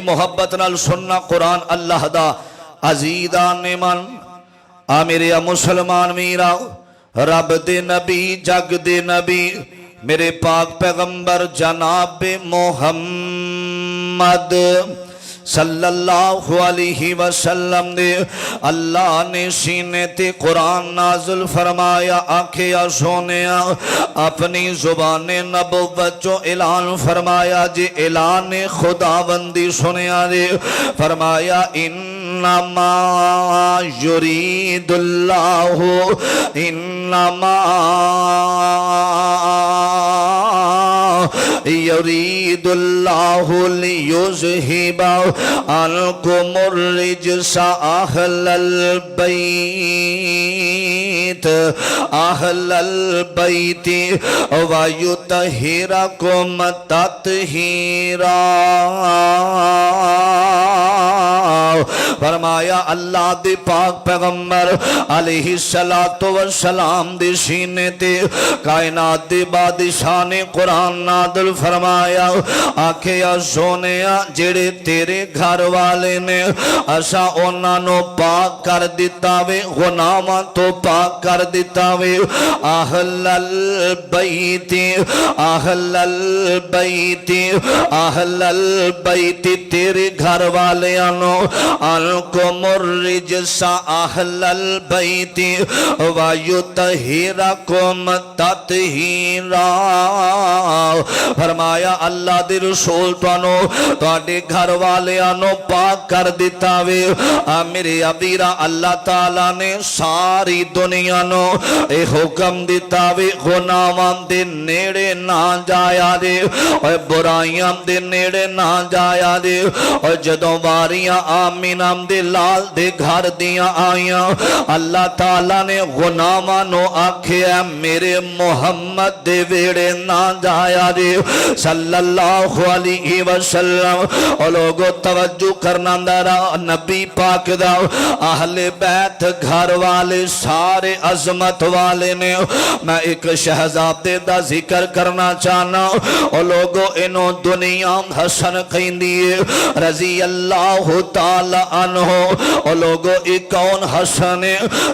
محبت نال سننا قرآن اللہ دا عزیزان من آ میرے مسلمان میرا رب دے نبی جگ دے نبی میرے پاک پیغمبر جناب محمد صلی اللہ علیہ وسلم دے اللہ نے سینے تے قرآن نازل فرمایا آنکھیا سونیا اپنی زبان نبوت جو اعلان فرمایا جی اعلان خداوندی سنیا دے فرمایا انما یرید اللہ انما یرید اللہ لیذہب عنکم الرجس اہل البیت ویطہرکم تطہیرا فرمایا اللہ دے پاک پیغمبر علیہ السلام دے سینے تے کائنات دے بادشاہ نے قرآن نازل فرمایا آکھیا سونیا جڑے تیرے گھر والے نے اسا انہاں نو پاک کر دیتا وے غلاماں تو پاک کر دیتا وے اہل البیت اہل البیت اہل البیت تیرے گھر والیاں نو عنکم الرجس اہل البیت ویطہرکم تطہیرا فرمایا اللہ دے رسول تواڈے گھر والیاں پاک کر دیتا وے میرے ابیرا اللہ تعالیٰ نے ساری دنیا نو اے حکم دیتا وے گناہاں دے نیڑے نہ جایا دے اور برائیاں دے نیڑے نہ جایا دے اور جدوں واریاں آمینہ دے لال دے گھر دیاں آئیاں اللہ تعالیٰ نے گناہاں نو آکھیا میرے محمد دے ویڑے نہ جایا دے صلی اللہ علیہ وسلم اور لوگوں توجہ کرنا دارا نبی پاک دا اہل بیت گھر والے سارے عظمت والے نے میں ایک شہزادے دا ذکر کرنا چاہنا اور لوگوں انہوں دنیا حسن قیندیے رضی اللہ تعالی عنہ اور لوگوں ایک کون حسن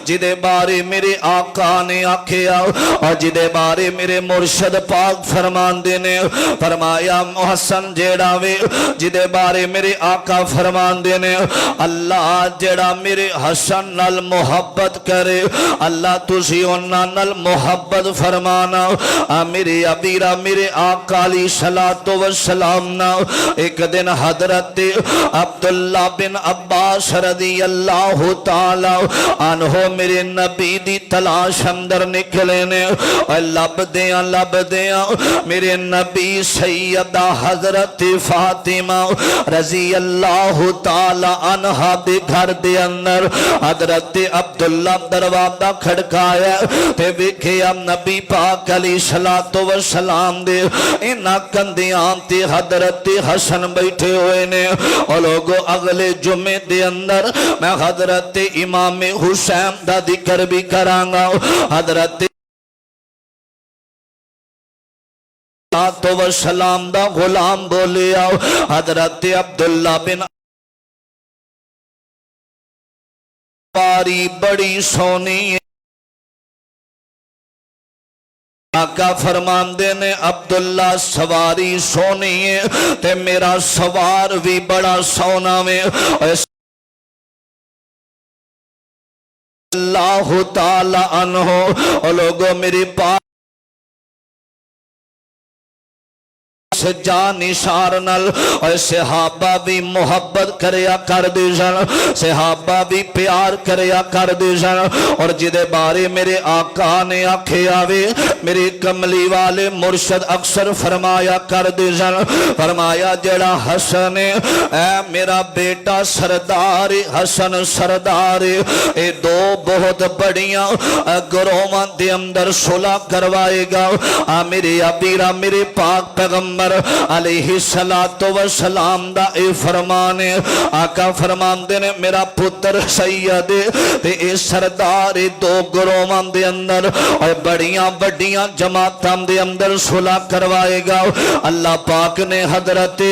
جدے بارے میرے آقا نے آکھیا اور جدے بارے میرے مرشد پاک فرمان دینے فرمایا محسن جیڑا وے جدے بارے میرے آقا فرمان دینے اللہ جیڑا میرے حسن نال محبت کرے اللہ تسی انہاں نال محبت فرمانا میرے ابیرا میرے آقا علیہ السلام نا ایک دن حضرت عبداللہ بن عباس رضی اللہ تعالی عنہ میرے نبی دی تلاش اندر نکلے نے لب دیاں میرے نبی سیدہ حضرت فاطمہ رضی اللہ تعالی عنہ دے گھر دے اندر حضرت عبداللہ دروازہ کھڑکایا تے ویکھیا نبی پاک علیہ السلام دے انہاں کندیاں تے حضرت حسن بیٹھے ہوئے نے اور لوگوں اگلے جمعے دے اندر میں حضرت امام حسین دا ذکر بھی کرانگا حضرت تو سلام دا غلام بولے آؤ حضرت عبداللہ بن پاری بڑی سونی آقا فرمان دینے عبداللہ سواری سونی ہے تے میرا سوار بھی بڑا سونا میں اللہ تعالی عنہ اور لوگوں میری پاس جانی شارنل اور صحابہ بھی محبت کریا کر دیجن صحابہ بھی پیار کریا کر دیجن اور جدے بارے میرے آقا نے آکھیا وے میرے کملی والے مرشد اکثر فرمایا کر دیجن فرمایا جڑا حسن اے میرا بیٹا سردار حسن سردار اے دو بہت بڑیاں گروہاں دے اندر صلح کروائے گا میرے ابیرا میرے پاک پیغمبر علیہ السلام دا اے فرمانے آقا فرمان دینے میرا پتر سید تے اے سردار دو گروہاں دے اندر اور بڑیاں بڑیاں جماعتاں دے اندر صلح کروائے گا اللہ پاک نے حضرت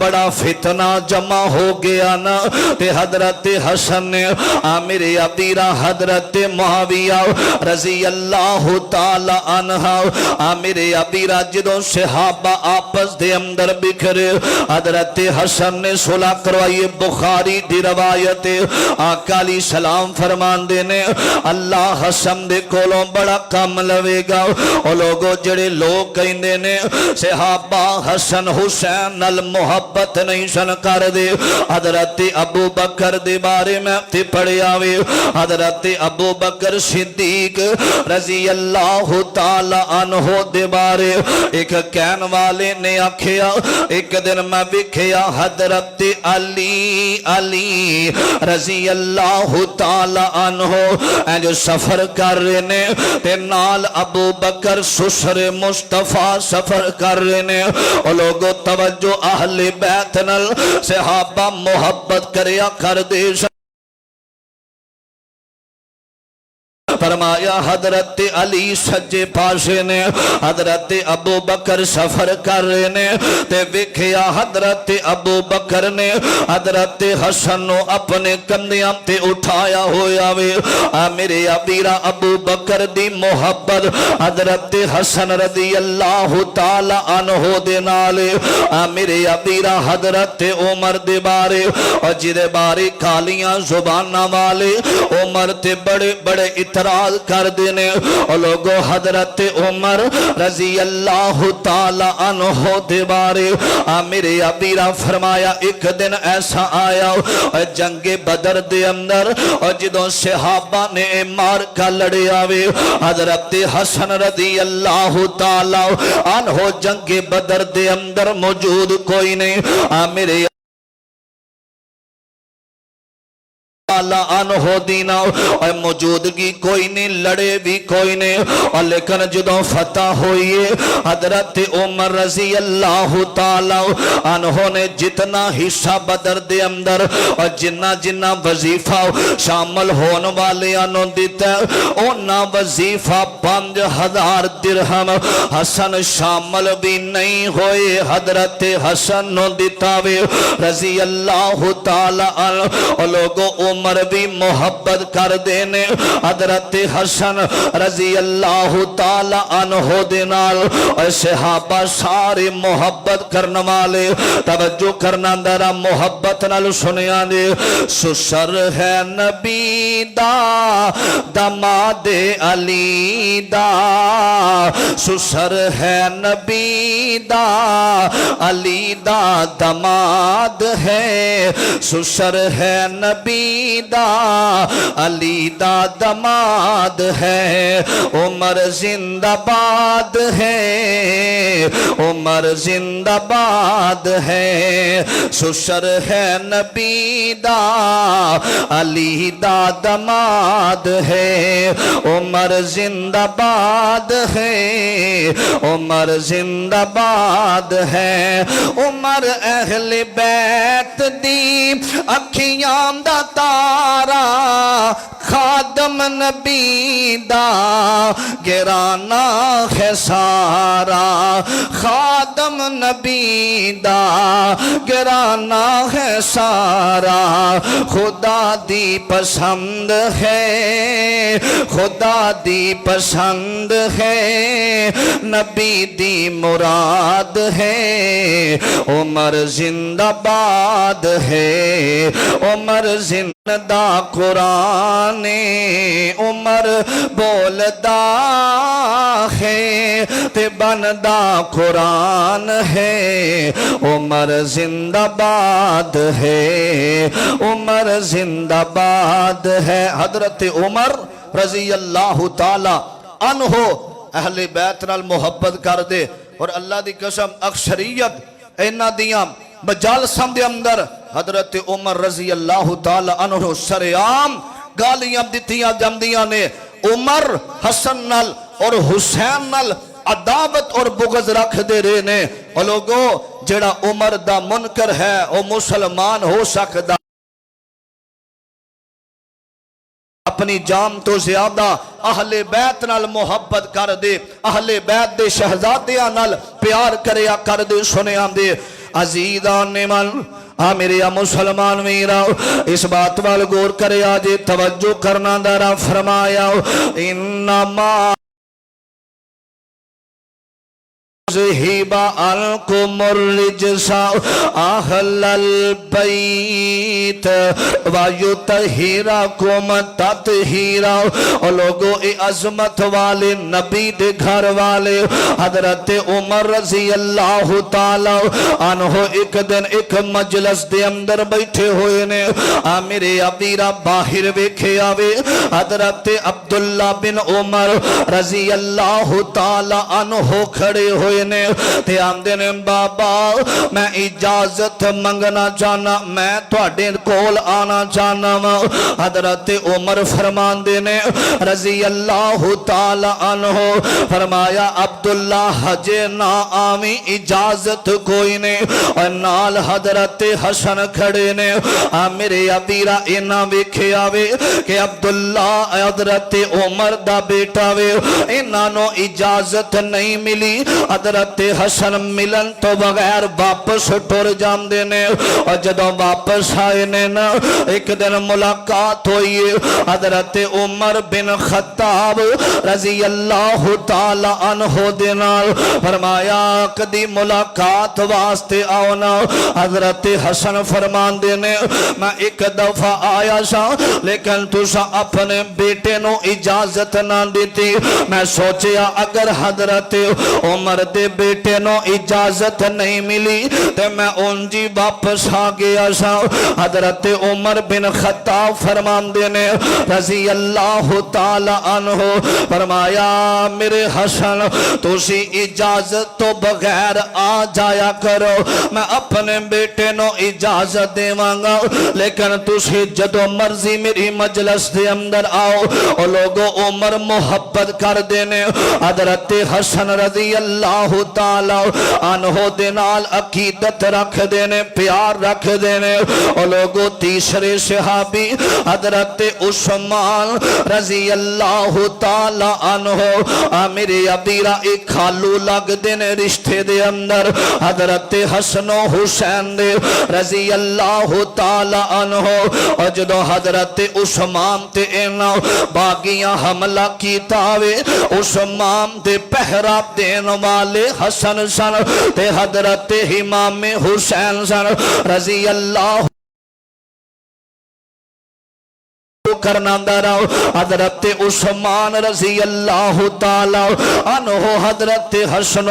بڑا فتنہ جمع ہو گیا نا تے حضرت حسن نے عامر ابیرہ حضرت معاویہ رضی اللہ تعالی عنہ عامر ابیرہ جدوں صحابہ آپس دے اندر بکھرے حضرت حسن نے صلح کروائی بخاری دی روایت آقا علیہ السلام فرمان دینے اللہ حسن دے کولوں بڑا کم لوے گا او لوگو جڑے لوگ کہندے نے صحابہ حسن حسین المحبت نہیں سن کر دے حضرت ابو بکر دے بارے میں تے پڑھے آوے حضرت ابو بکر صدیق رضی اللہ تعالی عنہ دے بارے ایک کہن والے نے آکھیا ایک دن میں وکھیا حضرت علی رضی اللہ تعالی عنہ جو سفر کر رہے نے تے نال ابو بکر سسر مصطفیٰ سفر کر رہے نے اور لوگوں توجہ اہل بیت نال صحابہ محبت کریا کر دے فرمایا حضرت علی سجے پاسے نے حضرت ابو بکر سفر کر رہے نے تے وکھیا حضرت ابو بکر نے حضرت حسن نو اپنے کندھیاں تے اٹھایا ہویا وے میرے ابیرا ابو بکر دی محبت حضرت حسن رضی اللہ تعالی عنہ دے نال میرے ابیرا حضرت عمر دے بارے اور جدے بارے کالیاں زباناں والے عمر تے بڑے بڑے اعتراض کر دینے اور لوگوں حضرت عمر رضی اللہ تعالی عنہ دے بارے میرے ابیرہ فرمایا ایک دن ایسا آیا جنگ بدر دے اندر اور جدوں صحابہ نے مار کا لڑے آوے حضرت حسن رضی اللہ تعالی عنہ جنگ بدر دے اندر موجود کوئی نہیں میرے عنہ دینا اور موجودگی کوئی نہیں لڑے بھی کوئی نہیں اور لیکن جدوں فتح ہوئیے حضرت عمر رضی اللہ تعالی عنہ نے جتنا حصہ بدر دے اندر اور جنہ وظیفہ شامل ہون والے انہوں دیتا اونا وظیفہ 5000 درہم حسن شامل بھی نہیں ہوئے حضرت حسن نو دیتا وے رضی اللہ تعالی عنہ اور لوگوں عمر بھی محبت کر دینے حضرت حسن رضی اللہ تعالی عنہ دینال اور صحابہ سارے محبت کرنے والے توجہ کرنا درہ محبت نال سنیا دے سسر ہے نبی دا دماد علی دا سسر ہے نبی دا علی دا دماد ہے سسر ہے نبی دا علی دا دماد ہے عمر زندہ باد ہے عمر زندہ باد ہے سسر ہے نبی دا علی دا دماد ہے عمر زندہ باد ہے عمر زندہ باد ہے عمر اہل بیت دی اکھیاں دا تارا خادم نبی دا گرانا ہے سارا خادم نبی دا گرانا ہے سارا خدا دی پسند ہے خدا دی پسند ہے نبی دی مراد ہے عمر زندہ باد ہے عمر زندہ قرآن عمر بولدا ہے تے بندا قرآن ہے عمر زندہ باد ہے عمر زندہ باد ہے حضرت عمر رضی اللہ تعالی عنہ اہل بیت نال محبت کر دے اور اللہ دی قسم اکثریت اینا دیاں مجالساں دے اندر حضرت عمر رضی اللہ تعالی عنہ سریام گالیاں دتیاں جمدیاں نے عمر حسن نال اور حسین نال عداوت اور بغض رکھ دے رہے نے اور لوگوں جڑا عمر دا منکر ہے وہ مسلمان ہو سکدا اپنی جان تو زیادہ اہل بیت نال محبت کر دے اہل بیت دے شہزادیاں نال پیار کریا کر دے سنیاں دے عزیزان من میرے مسلمان میرا اس بات وال غور کرے آج توجہ کرنا دارا فرمایا انما ذہب عنکم الرجس اہل البیت ویطہرکم تطہیرا۔ اور لوگوں اے عظمت والے نبی دے گھر والے حضرت عمر رضی اللہ تعالی عنہ ایک دن ایک مجلس دے اندر بیٹھے ہوئے نے میرے ابیرا باہر ویکھے آوے حضرت عبداللہ بن عمر رضی اللہ تعالی عنہ کھڑے ہوئے تے آمدے نے بابا میں اجازت منگنا چاہنا میں تواڈے کول آنا چاہنا حضرت عمر فرماندے نے رضی اللہ تعالی عنہ فرمایا عبداللہ ہجے نہ آویں اجازت کوئی نے اور نال حضرت حسن کھڑے نے میرے ابیرا اینا ویکھے آوے کہ عبداللہ حضرت عمر دا بیٹا وے اینا نو اجازت نہیں ملی حضرت حسن ملن تو بغیر واپس ٹر جاندے نے اور جدوں واپس آئے نے نا ایک دن ملاقات ہوئی حضرت عمر بن خطاب رضی اللہ تعالی عنہ دے نال فرمایا کدی ملاقات واسطے آونا حضرت حسن فرمان دے نے میں ایک دفعہ آیا سا لیکن تسا اپنے بیٹے نو اجازت نہ دیتی میں سوچیا اگر حضرت عمر دے بیٹے نو اجازت نہیں ملی تو میں انجی واپس آ گیا سا حضرت عمر بن خطاب فرمان دینے رضی اللہ تعالی عنہ فرمایا میرے حسن تسی اجازت تو بغیر آ جایا کرو میں اپنے بیٹے نو اجازت دے مانگا لیکن تسی جدو مرضی میری مجلس دے اندر آؤ اور لوگوں عمر محبت کر دینے حضرت حسن رضی اللہ تعالی عنہ دینال عقیدت رکھ دینے پیار رکھ دینے اور لوگوں تیسرے صحابی حضرت عثمان رضی اللہ تعالی عنہ میرے ابیرا ایک خالو لگ دینے رشتے دے اندر حضرت حسن و حسین دے رضی اللہ تعالی عنہ اور جدو حضرت عثمان تے اینا باغیاں حملہ کیتاوے عثمان دے پہرا دین والے حسن سن تے حضرت امام حسین سن رضی اللہ کرنا دارا حضرت عثمان رضی اللہ تعالی عنہ حضرت حسن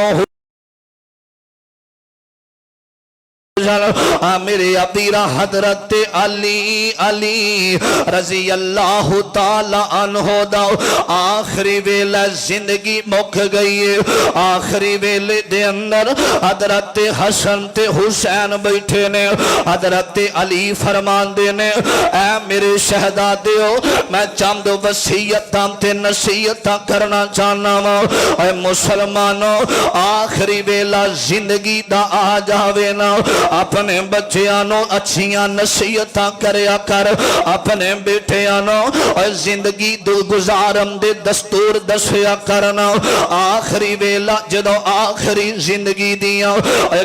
میرے ابیرا حضرت علی رضی اللہ تعالی عنہ دا آخری ویلہ زندگی مک گئی ہے آخری ویلے دے اندر حضرت حسن تے حسین بیٹھے نے حضرت علی فرمان دینے اے میرے شہزادے ہو میں چند وصیتاں تے نصیحتاں کرنا چاہنا اے مسلمانوں آخری ویلہ زندگی دا آ جاوے نا اپنے بچیانوں اچھیاں نصیحتاں کریا کر اپنے بیٹیانوں اور زندگی دو گزارم دے دستور دسیا کرنا آخری ویلا جدو آخری زندگی دیاں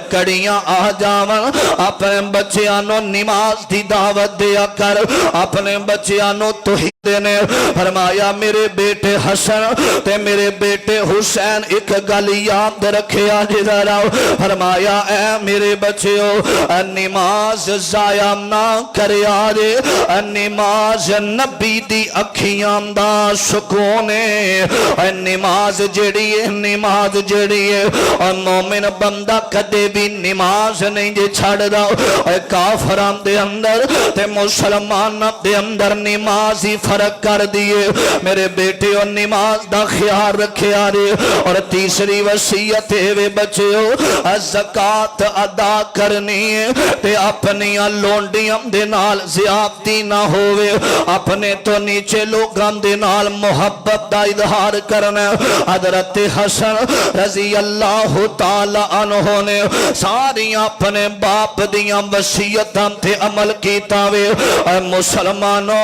کڑیاں آ جاون اپنے بچیانوں نماز دی دعوت دیا کر اپنے بچیانوں توحید نے فرمایا میرے بیٹے حسن تے میرے بیٹے حسین ایک گل یاد رکھے آج ذرا فرمایا اے میرے بچیو نماز ضائع نہ کرے آجے نماز نبی دی اکھیاں دا سکونے نماز جڑی ہے اور مومن بندہ کدے بھی نماز نہیں جے چھڑ دا کافران دے اندر تے مسلمان دے اندر نماز ہی فرق کر دیئے میرے بیٹے اور نماز دا خیال رکھے آرے اور تیسری وصیت ہے بچے ہو زکاة ادا کرنی ہے تے اپنیاں لونڈیاں دے نال زیادتی نہ ہوئے اپنے تو نیچے لوگاں دے نال محبت دا اظہار کرنا حضرت حسن رضی اللہ تعالی عنہ نے ساری اپنے باپ دیاں وصیتاں تے عمل کیتا وے اے مسلمانوں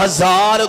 1000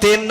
3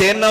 3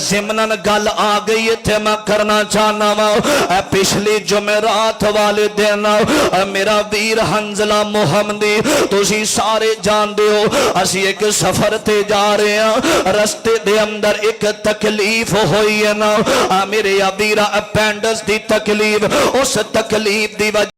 ضمنن گل آ گئی اتھے میں کرنا چاہنا وا پچھلی جمعرات والے دن میرا ویر حنزلہ محمدی تسی سارے جان دے ہو اسی ایک سفر تے جا رہے ہیں رستے دے اندر ایک تکلیف ہوئی ہے نا میرے ویرا اپینڈس دی تکلیف اس تکلیف دی وجہ